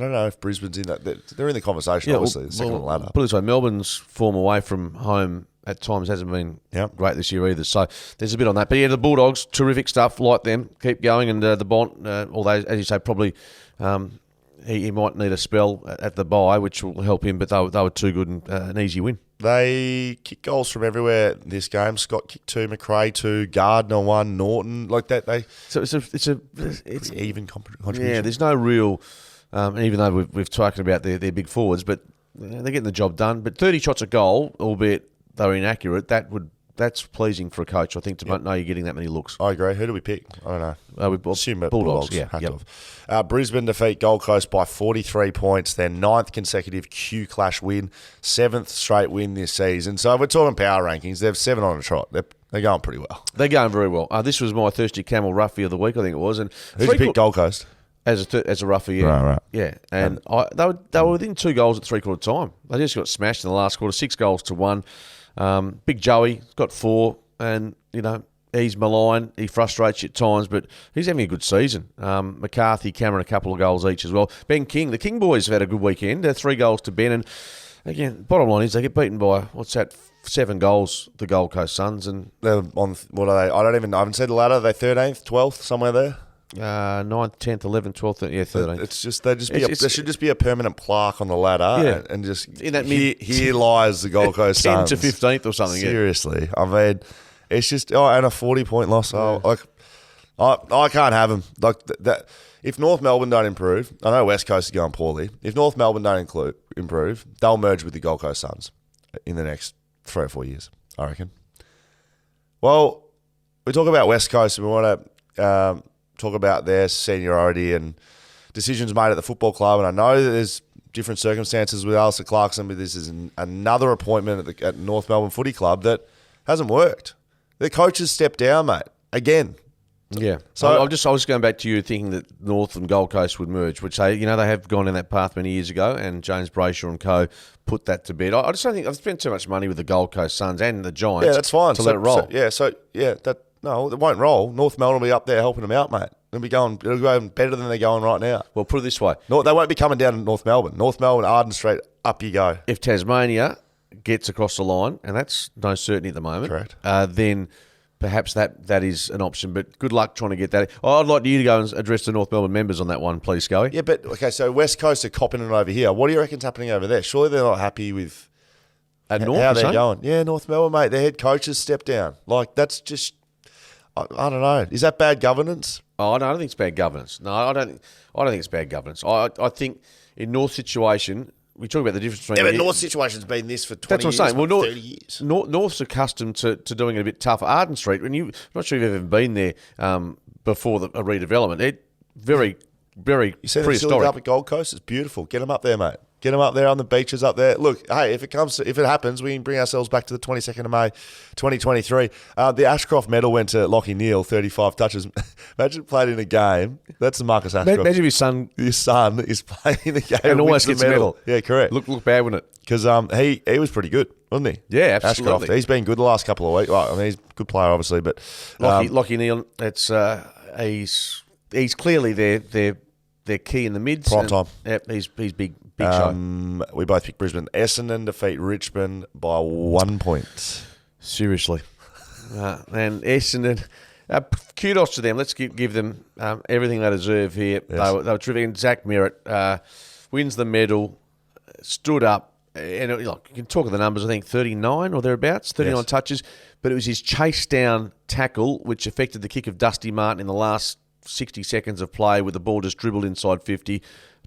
don't know if Brisbane's in that. They're in the conversation, obviously, the second on the ladder. Put it this way, Melbourne's form away from home at times hasn't been great this year either. So there's a bit on that. But yeah, the Bulldogs, terrific stuff. Like them, keep going. And the Bont, although as you say, probably he might need a spell at the bye, which will help him. But they were too good and an easy win. They kicked goals from everywhere this game. Scott kicked 2, McRae 2, Gardner 1, Norton like that. So it's even contribution. Yeah, there's no real. Even though we've talked about their big forwards, but they're getting the job done. But 30 shots a goal, albeit they were inaccurate, that's pleasing for a coach, I think, to know you're getting that many looks. I agree. Who do we pick? I don't know. We assume Bulldogs. Brisbane defeat Gold Coast by 43 points, their 9th consecutive Q Clash win, 7th straight win this season. So if we're talking power rankings, they've 7 on a trot. They're going pretty well. They're going very well. This was my Thirsty Camel roughie of the week, I think it was. And who did you pick? Gold Coast? As a roughie, yeah. Right. Yeah, and they were within 2 goals at three-quarter time. They just got smashed in the last quarter, 6 goals to 1. Big Joey got 4, and, he's maligned. He frustrates you at times, but he's having a good season. McCarthy, Cameron, a couple of goals each as well. Ben King, the King boys have had a good weekend. They're 3 goals to Ben, and again, bottom line is they get beaten by, 7 goals, the Gold Coast Suns. And they're on, what are they? I haven't seen the ladder. Are they 13th, 12th, somewhere there? 9th, 10th, 11th, 12th, 13th. It's just there should just be a permanent plaque on the ladder, and just in that here lies the Gold Coast 10 Suns. to 15th or something. Seriously, I mean, it's just and a 40-point loss. I can't have them like that. If North Melbourne don't improve, I know West Coast is going poorly. If North Melbourne don't improve, they'll merge with the Gold Coast Suns in the next 3 or 4 years, I reckon. Well, we talk about West Coast, and we want to talk about their seniority and decisions made at the football club. And I know that there's different circumstances with Alistair Clarkson, but this is another appointment at North Melbourne Footy Club that hasn't worked. The coach has stepped down, mate. Again. Yeah. So I was going back to you thinking that North and Gold Coast would merge, which they have gone in that path many years ago, and James Brayshaw and co put that to bed. I just don't think I've spent too much money with the Gold Coast Suns and the Giants. Yeah, that's fine. To let it roll. No, it won't roll. North Melbourne will be up there helping them out, mate. It'll go better than they're going right now. Well, put it this way. No, they won't be coming down to North Melbourne. North Melbourne, Arden Street, up you go. If Tasmania gets across the line, and that's no certainty at the moment, Correct. Then perhaps that is an option. But good luck trying to get that. I'd like you to go and address the North Melbourne members on that one, please, Scully. Yeah, but, okay, so West Coast are copping it over here. What do you reckon's happening over there? Surely they're not happy with North, how they're going. Yeah, North Melbourne, mate. Their head coach has stepped down. Like, that's just... I don't know. Is that bad governance? Oh, no, I don't think it's bad governance. No, I don't think it's bad governance. I think in North's situation, we talk about the difference between... Yeah, but North's situation's been this for 20 that's what years, I'm saying. Well, 30 years. North's accustomed to doing it a bit tougher. Arden Street, I'm not sure you've ever been there before a redevelopment. They're very, very You see them prehistoric. still up at Gold Coast? It's beautiful. Get them up there, mate. Get them up there on the beaches up there. Look, hey, if it happens, we can bring ourselves back to the 22nd of May, 2023. The Ashcroft medal went to Lachie Neale, 35 touches. Imagine playing in a game. That's the Marcus Ashcroft. Imagine his son is playing in the game and almost gets a medal. Yeah, correct. Look bad, wouldn't it? Because he was pretty good, wasn't he? Yeah, absolutely. Ashcroft. He's been good the last couple of weeks. Well, I mean, he's a good player, obviously, but Lachie Neale, he's clearly their key in the mids. Prime time. Yep, he's big show. We both picked Brisbane. Essendon defeat Richmond by 1 point. Seriously. And Essendon, kudos to them. Let's give them everything they deserve here. Yes. They were terrific. And Zach Merritt wins the medal, stood up, and you can talk of the numbers, I think 39 or thereabouts, 39 Yes. touches, but it was his chase down tackle which affected the kick of Dusty Martin in the last 60 seconds of play with the ball just dribbled inside 50.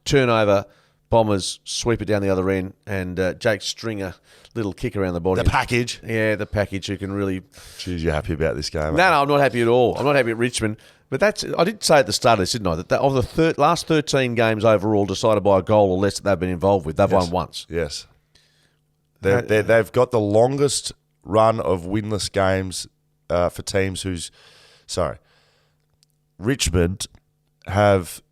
Turnover, Bombers sweep it down the other end, and Jake Stringer, little kick around the body. The package. Yeah, the package who can really... Jeez, you're happy about this game. No, I'm not happy at all. I'm not happy at Richmond. But I did say at the start of this, didn't I, that of the last 13 games overall decided by a goal or less that they've been involved with, they've won once. Yes. They've got the longest run of winless games for teams whose... Sorry. Richmond have...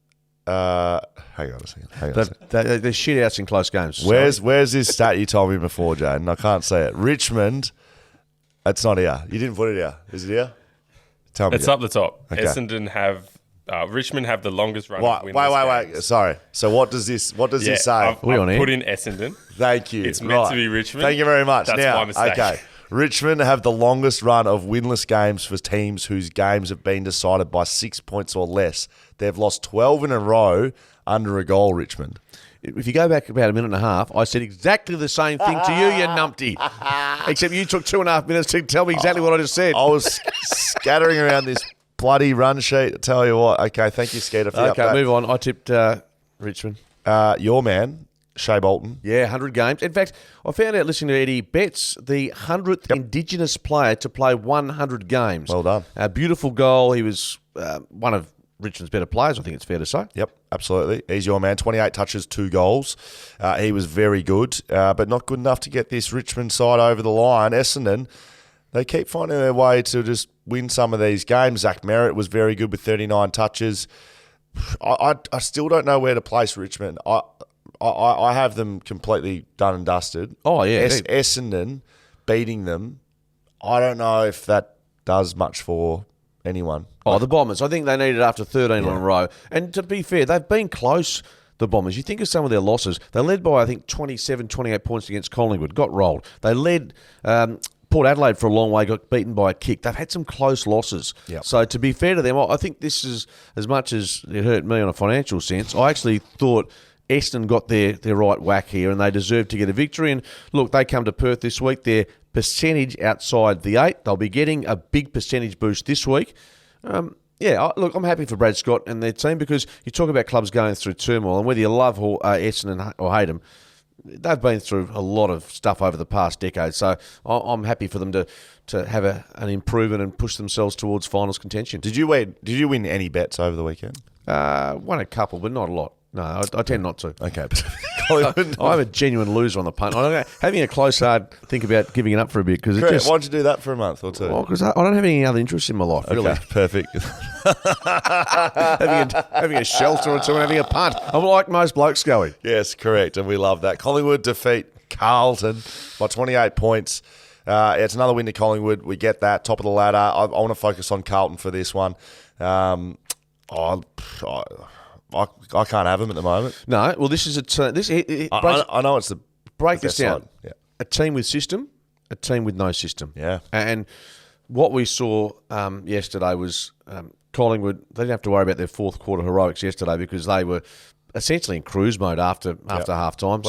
hang on a second. They're shit outs in close games. Where's this stat you told me before, Jaden? I can't say it. Richmond, it's not here. You didn't put it here. Is it here? Tell me. It's up the top. Okay. Essendon Richmond have the longest run of Wait. winless games. Sorry. So what does this say? I've on here? put in Essendon. Thank you. It's meant to be Richmond. Thank you very much. That's now, my mistake. Okay. Richmond have the longest run of winless games for teams whose games have been decided by 6 points or less. They've lost 12 in a row under a goal, Richmond. If you go back about a minute and a half, I said exactly the same thing to you, you numpty. Except you took 2.5 minutes to tell me exactly what I just said. I was scattering around this bloody run sheet. I tell you what. Okay, thank you, Skeeter, for the Okay, update. move on. I tipped Richmond. Your man, Shea Bolton. Yeah, 100 games. In fact, I found out listening to Eddie Betts, the 100th Indigenous player to play 100 games. Well done. A beautiful goal. He was one of Richmond's better players, I think it's fair to say. Yep, absolutely. He's your man. 28 touches, 2 goals. He was very good, but not good enough to get this Richmond side over the line. Essendon, they keep finding their way to just win some of these games. Zach Merritt was very good with 39 touches. I still don't know where to place Richmond. I have them completely done and dusted. Oh, yeah. Essendon beating them, I don't know if that does much for anyone. Oh, the Bombers. I think they need it after 13 on a row. And to be fair, they've been close, the Bombers. You think of some of their losses. They led by, I think, 27, 28 points against Collingwood, got rolled. They led Port Adelaide for a long way, got beaten by a kick. They've had some close losses. Yep. So to be fair to them, I think this is, as much as it hurt me on a financial sense, I actually thought Essendon got their right whack here and they deserve to get a victory. And look, they come to Perth this week. Their percentage outside the 8. They'll be getting a big percentage boost this week. Look, I'm happy for Brad Scott and their team because you talk about clubs going through turmoil, and whether you love Essendon or hate them, they've been through a lot of stuff over the past decade. So I'm happy for them to have an improvement and push themselves towards finals contention. Did you win any bets over the weekend? Won a couple, but not a lot. No, I tend not to. Okay. Collingwood. I'm a genuine loser on the punt. I'm having a close hard think about giving it up for a bit because it just. Why'd you do that for a month or two? Because I don't have any other interests in my life, really. Okay, perfect. having a shelter or two and having a punt. I'm like most blokes going. Yes, correct, and we love that. Collingwood defeat Carlton by 28 points. It's another win to Collingwood. We get that, top of the ladder. I want to focus on Carlton for this one. I can't have them at the moment. No, well, this is I know it's the break this down. Yeah. A team with system, a team with no system. Yeah. And what we saw yesterday was Collingwood. They didn't have to worry about their fourth quarter heroics yesterday because they were essentially in cruise mode after half time.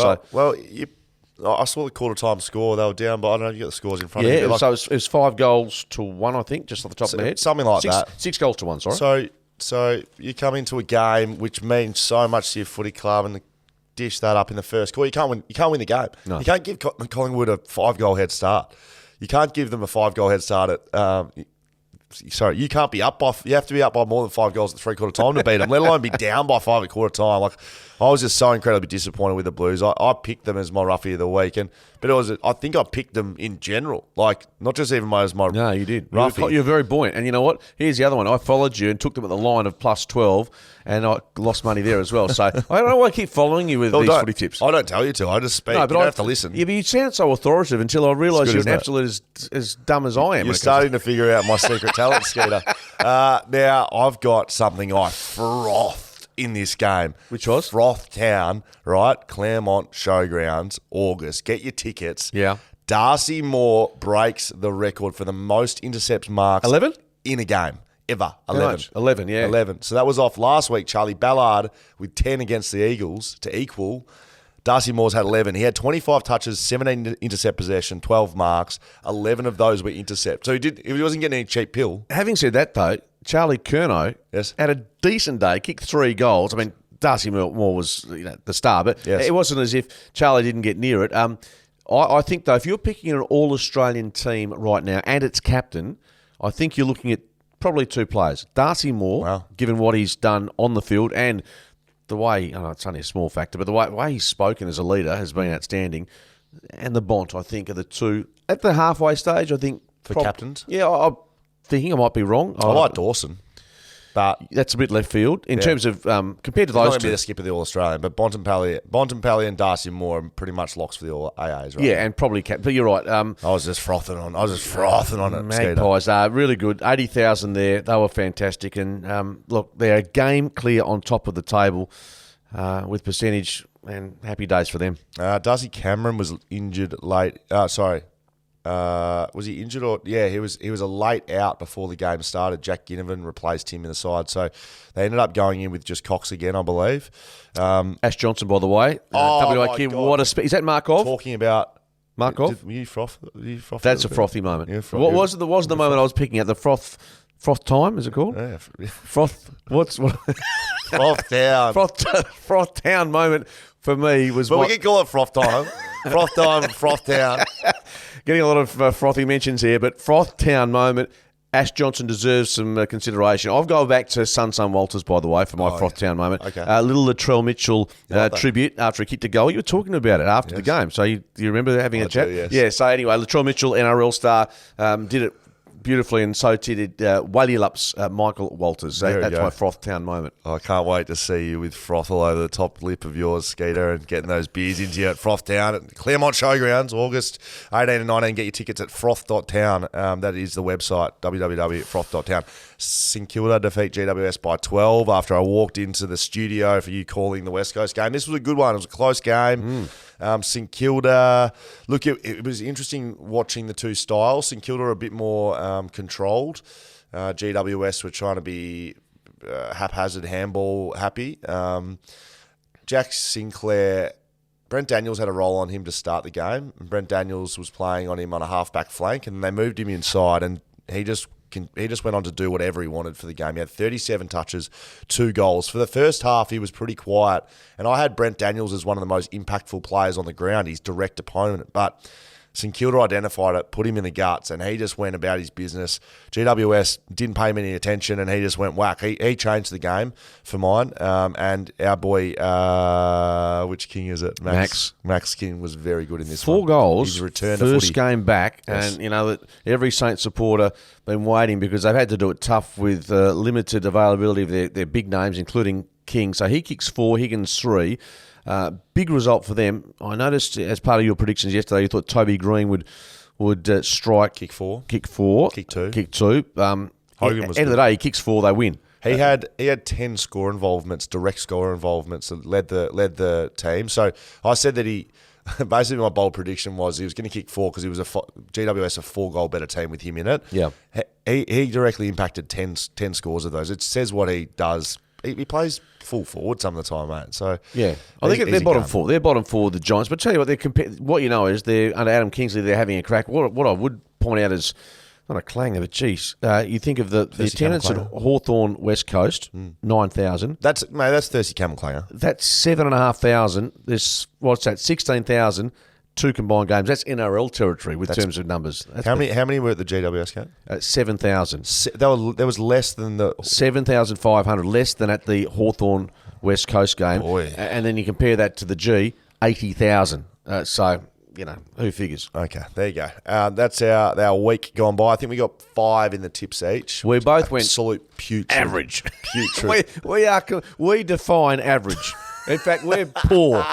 I saw the quarter time score. They were down, but I don't know if you got the scores in front of you. Yeah, so it was 5 goals to 1, I think, just off the top of my head. Something like that. 6 goals to 1, sorry. So you come into a game which means so much to your footy club and dish that up in the first quarter. You can't win the game. No. You can't give Collingwood a 5-goal head start. You can't give them a 5-goal head start at. You can't be up by. You have to be up by more than 5 goals at 3/4 time to beat them. Let alone be down by 5 at quarter time. Like I was just so incredibly disappointed with the Blues. I picked them as my roughie of the week, but I think I picked them in general, like not just even as my. No, you did. Roughie. You're very buoyant, and you know what? Here's the other one. I followed you and took them at the line of +12, and I lost money there as well. So I don't know why I keep following you with these footy tips. I don't tell you to. I just speak. No, but you don't have to listen. Yeah, but you sound so authoritative until I realised you're an absolute as dumb as I am. You're starting to figure out my secret talent, Skeeter. Now, I've got something I frothed in this game. Which was? Froth Town, right? Claremont Showgrounds, August. Get your tickets. Yeah. Darcy Moore breaks the record for the most intercept marks 11? in a game. Ever. 11. How much? 11, yeah. 11. So that was off last week. Charlie Ballard with 10 against the Eagles to equal. Darcy Moore's had 11. He had 25 touches, 17 intercept possession, 12 marks. 11 of those were intercept. So he wasn't getting any cheap pill. Having said that, though, Charlie Curnow had a decent day, kicked 3 goals. I mean, Darcy Moore was the star, but it wasn't as if Charlie didn't get near it. I think, though, if you're picking an all-Australian team right now and its captain, I think you're looking at probably 2 players. Darcy Moore, given what he's done on the field and the way, I know it's only a small factor, but the way he's spoken as a leader has been outstanding. And the Bont, I think, are the 2 at the halfway stage. I think for captains. Yeah, I'm thinking I might be wrong. I like Dawson, but that's a bit left field in terms of compared to those two. The skip of the All Australian, but Bontempelli and Darcy Moore are pretty much locks for the All AAs, right? Yeah, and probably but you're right. I was just frothing on it. Magpies are really good. 80,000 there. They were fantastic, and look, they're a game clear on top of the table with percentage, and happy days for them. Darcy Cameron was injured late. Was he injured or he was a late out before the game started. Jack Ginnivan replaced him in the side, so they ended up going in with just Cox again, I believe. Ash Johnson, by the way. WIQ, what a is that Markov? Talking about Markov? Were you froth? That's a frothy moment. Yeah, what was the moment I was picking at the froth time? Is it called? Yeah. Froth. What? Froth Town. Froth Town moment for me was. But we can call it Froth Time. Froth Time, Froth Town. Getting a lot of frothy mentions here, but Froth Town moment. Ash Johnson deserves some consideration. I've gone back to Sun Walters, by the way, for my Froth Town moment. Okay. Little Latrell Mitchell tribute after he kicked a goal. You were talking about it after the game. So you remember having a chat? Yes. Yeah, so anyway, Latrell Mitchell, NRL star, did it beautifully, and so did Wallyulup's Michael Walters. That's my Froth Town moment. I can't wait to see you with froth all over the top lip of yours, Skeeter, and getting those beers into you at Froth Town at Claremont Showgrounds, August 18 and 19. Get your tickets at froth.town. That is the website, www.froth.town. St Kilda defeat GWS by 12 after I walked into the studio for you calling the West Coast game. This was a good one. It was a close game. St Kilda, look, it was interesting watching the two styles. St Kilda are a bit more controlled. GWS were trying to be haphazard handball happy. Jack Sinclair, Brent Daniels had a roll on him to start the game. And Brent Daniels was playing on him on a half-back flank, and they moved him inside, and he just went on to do whatever he wanted for the game. He had 37 touches, 2 goals. For the first half, he was pretty quiet. And I had Brent Daniels as one of the most impactful players on the ground, his direct opponent. But St Kilda identified it, put him in the guts, and he just went about his business. GWS didn't pay him any attention, and he just went whack. He changed the game for mine. And our boy, which King is it? Max King was very good in this 4 one. goals, His return first to footy. game back, Yes. and you know that every Saints supporter been waiting because they've had to do it tough with limited availability of their big names, including King. So he kicks 4, Higgins 3. Big result for them. I noticed as part of your predictions yesterday, you thought Toby Green would strike Kick 4. kick 4, Kick 2. kick 2. Hogan was end of the day, he kicks 4, they win. He had 10 score involvements, direct score involvements that led the team. So I said that he basically my bold prediction was he was going to kick 4 because he was GWS a 4-goal better team with him in it. Yeah, he directly impacted 10 scores of those. It says what he does. He plays full forward some of the time, mate. So yeah, I think they're bottom 4. They're bottom 4, the Giants. But tell you what, what you know is they're under Adam Kingsley. They're having a crack. What I would point out is not a clanger, but geez, you think of the attendance at Hawthorn West Coast, 9,000. That's Thirsty Camel Clanger. That's 7,500. There's what's that? 16,000. 2 combined games. That's NRL territory with terms of numbers. How many were at the GWS game? 7,000. There was less than the 7,500, less than at the Hawthorn West Coast game. Boy. And then you compare that to the G, 80,000. So, you know, who figures? Okay, there you go. That's our week gone by. I think we got 5 in the tips each. We both went absolute putrid. average. Putrid. we define average. In fact, we're poor.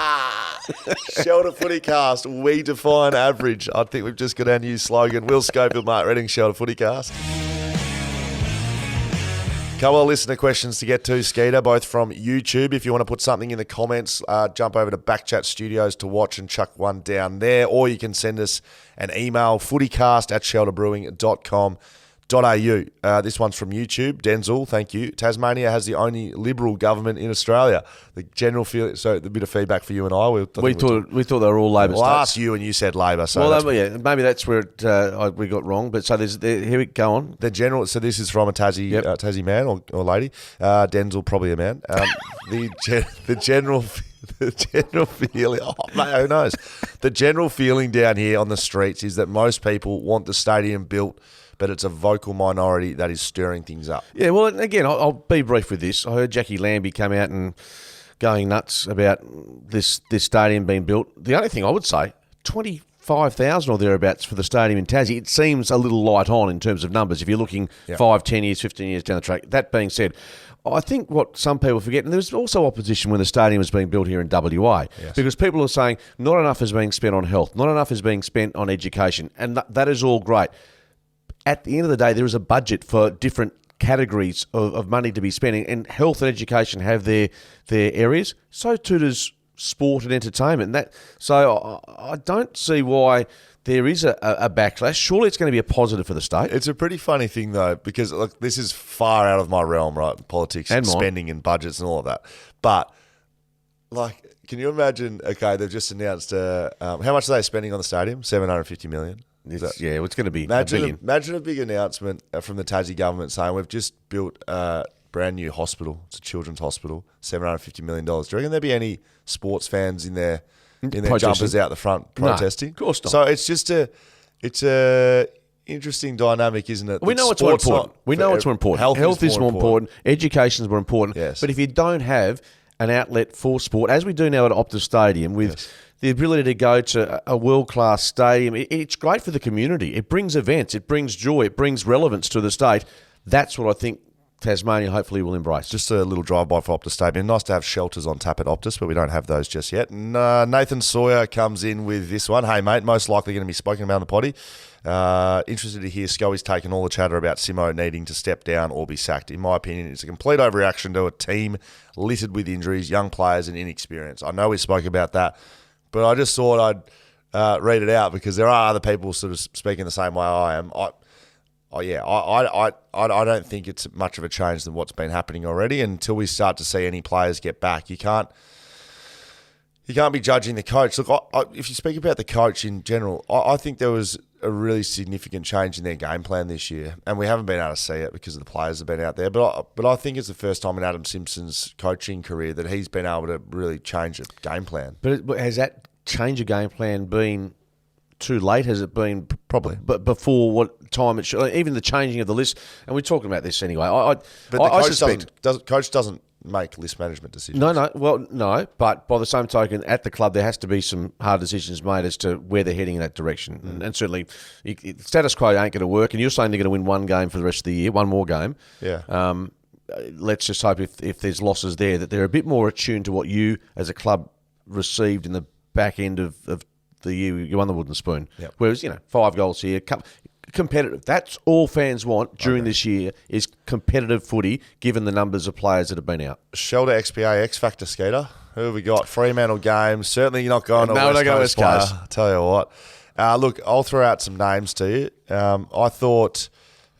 Shelter FootyCast, we define average. I think we've just got our new slogan. Will Schofield, Mark Redding, Shelter FootyCast. Couple of listener questions to get to, Skeeter, both from YouTube. If you want to put something in the comments, jump over to BackChat Studios to watch and chuck one down there, or you can send us an email, footycast@shelterbrewing.com.au. This one's from YouTube. Denzel, thank you. Tasmania has the only Liberal government in Australia. The general feel. So a bit of feedback for you and I. We thought they were all Labor well, I states. asked you and you said Labor. So maybe that's where we got wrong. But so here we go on. The general. So this is from a Tassie man or lady. Denzel, probably a man. The general feeling. Oh, mate, who knows? The general feeling down here on the streets is that most people want the stadium built, but it's a vocal minority that is stirring things up. Yeah, well, again, I'll be brief with this. I heard Jackie Lambie come out and going nuts about this stadium being built. The only thing I would say, 25,000 or thereabouts for the stadium in Tassie. It seems a little light on in terms of numbers if you're looking 5, 10 years, 15 years down the track. That being said, I think what some people forget, and there's also opposition when the stadium was being built here in WA, because people are saying not enough is being spent on health, not enough is being spent on education, and that is all great. At the end of the day, there is a budget for different categories of money to be spending, and health and education have their areas. So too does sport and entertainment. So I don't see why there is a backlash. Surely it's going to be a positive for the state. It's a pretty funny thing, though, because look, this is far out of my realm, right? Politics and spending and budgets and all of that. But, like, can you imagine, okay, they've just announced how much are they spending on the stadium? $750 million. It's going to be Imagine a big announcement from the Tassie government saying we've just built a brand new hospital. It's a children's hospital, $750 million. Do you reckon there'd be any sports fans in their jumpers out the front protesting? No, of course not. So it's just it's a interesting dynamic, isn't it? We know it's more important. It's more important. Health is more important. Education is more important. Yes. But if you don't have an outlet for sport, as we do now at Optus Stadium with the ability to go to a world-class stadium, it's great for the community. It brings events. It brings joy. It brings relevance to the state. That's what I think Tasmania hopefully will embrace. Just a little drive-by for Optus Stadium. Nice to have shelters on tap at Optus, but we don't have those just yet. And Nathan Sawyer comes in with this one. Hey, mate, most likely going to be spoken about in the potty. Interested to hear Scully's taken all the chatter about SIMMO needing to step down or be sacked. In my opinion, it's a complete overreaction to a team littered with injuries, young players and inexperience. I know we spoke about that, but I just thought I'd read it out because there are other people sort of speaking the same way I am. I don't think it's much of a change than what's been happening already. Until we start to see any players get back, you can't be judging the coach. Look, if you speak about the coach in general, I think there was a really significant change in their game plan this year, and we haven't been able to see it because of the players that have been out there. But I think it's the first time in Adam Simpson's coaching career that he's been able to really change a game plan. But has that change of game plan been too late? Has it been Probably. But before what time it should? Even the changing of the list, and we're talking about this anyway. But the I coach suspect coach doesn't make list management decisions. No. But by the same token, at the club, there has to be some hard decisions made as to where they're heading in that direction. And certainly, status quo ain't going to work. And you're saying they're going to win one game for the rest of the year, one more game. Yeah. Let's just hope if there's losses there, that they're a bit more attuned to what you, as a club, received in the back end of the year you won the wooden spoon. Yep. Whereas, 5 goals here, competitive. That's all fans want during this year is competitive footy, given the numbers of players that have been out. Shelter XPA X Factor Skeeter. Who have we got? Fremantle games. Certainly you're not going to No, West don't go Coast West Coast. player. Tell you what. Look, I'll throw out some names to you. I thought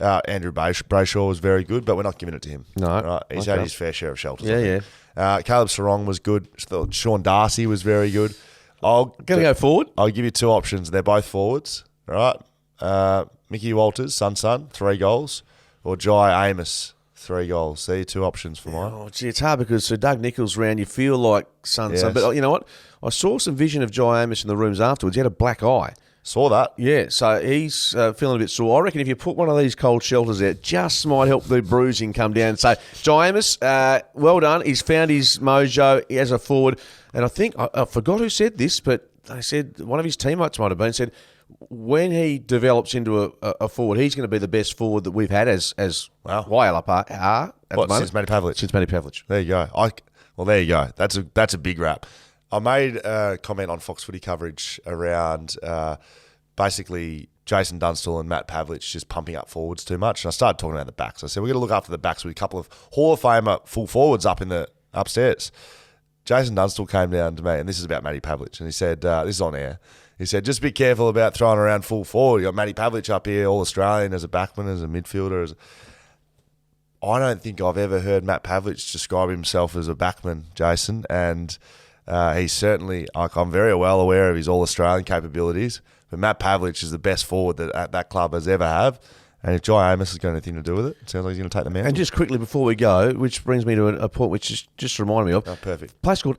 Andrew Brayshaw was very good, but we're not giving it to him. No. Right? He's had his fair share of shelters. Yeah. Caleb Sarong was good. Thought Sean Darcy was very good. Going to go forward? I'll give you 2 options. They're both forwards. All right. Mickey Walters, Sun, 3 goals. Or Jai Amos, 3 goals. They're your 2 options for mine. Oh, gee, it's hard because Doug Nichols round, you feel like Sun. Yes. But you know what? I saw some vision of Jai Amos in the rooms afterwards. He had a black eye. Saw that. Yeah, so he's feeling a bit sore. I reckon if you put one of these cold shelters out, just might help the bruising come down. So, Jai Amos, well done. He's found his mojo as a forward. And I think, I forgot who said this, but they said, one of his teammates might have been, said, when he develops into a forward, he's going to be the best forward that we've had as Wow. YLR at the moment. Since Matty Pavlich? Since Matty Pavlich. There you go. There you go. That's a big wrap. I made a comment on Fox Footy coverage around basically Jason Dunstall and Matt Pavlich just pumping up forwards too much. And I started talking about the backs. I said, we're going to look after the backs with a couple of Hall of Famer full forwards up in the upstairs. Jason Dunstall came down to me, and this is about Matty Pavlich, and he said, this is on air, he said, just be careful about throwing around full forward. You got Matty Pavlich up here, All-Australian, as a backman, as a midfielder. I don't think I've ever heard Matt Pavlich describe himself as a backman, Jason, and he's certainly, I'm very well aware of his All-Australian capabilities, but Matt Pavlich is the best forward that club has ever have. And if Jai Amos has got anything to do with it, it sounds like he's going to take the mantle. And just quickly before we go, which brings me to a point which just reminded me of. Oh, perfect. A place called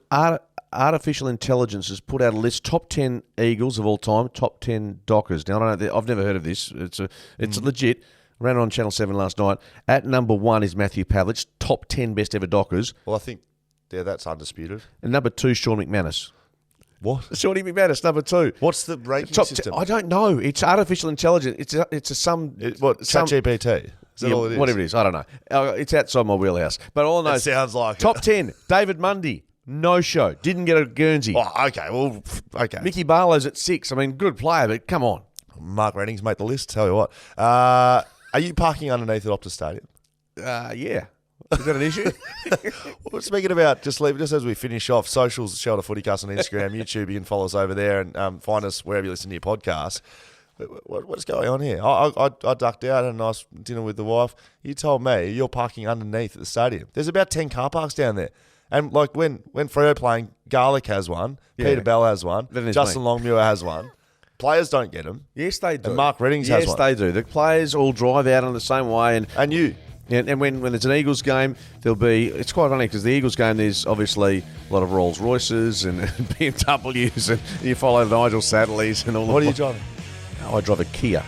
Artificial Intelligence has put out a list, top 10 Eagles of all time, top 10 Dockers. Now, I don't know, I've never heard of this. It's legit. Ran it on Channel 7 last night. At number 1 is Matthew Pavlich, top 10 best ever Dockers. Well, I think that's undisputed. And number 2, Sean McManus. What? Shawnee McManus, number 2. What's the rating system? I don't know. It's artificial intelligence. It's ChatGPT? Is that all it is? Whatever it is. I don't know. It's outside my wheelhouse. But all I know It sounds like top it. 10. David Mundy, no show. Didn't get a Guernsey. Oh, okay. Well, okay. Mickey Barlow's at 6. I mean, good player, but come on. Mark Reddings made the list. Tell you what. Are you parking underneath at Optus Stadium? Yeah. Is that an issue? Well, speaking about, just as we finish off, socials, Shelter FootyCast on Instagram, YouTube, you can follow us over there and find us wherever you listen to your podcast. What's going on here? I ducked out, had a nice dinner with the wife. You told me you're parking underneath at the stadium. There's about 10 car parks down there. And like when Freo playing, Garlic has one, Peter Bell has one, Justin Longmuir has one. Players don't get them. Yes, they do. And Mark Reddings has one. Yes, they do. The players all drive out in the same way. And you. And when there's an Eagles game, there'll be... It's quite funny because the Eagles game, there's obviously a lot of Rolls Royces and BMWs, and you follow Nigel Saddleys and all What are you driving? I drive a Kia.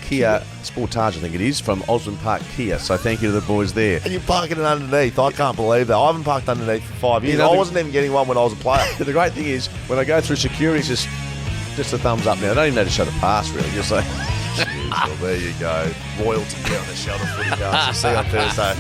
Kia Sportage, I think it is, from Osborne Park Kia. So thank you to the boys there. And you're parking it underneath. I can't believe that. I haven't parked underneath for 5 years. I wasn't even getting one when I was a player. The great thing is, when I go through security, it's just a thumbs up now. I don't even know to show the pass, really. Just like... Well, there you go. Royalty here on the Shelter FootyCast. See you on Thursday.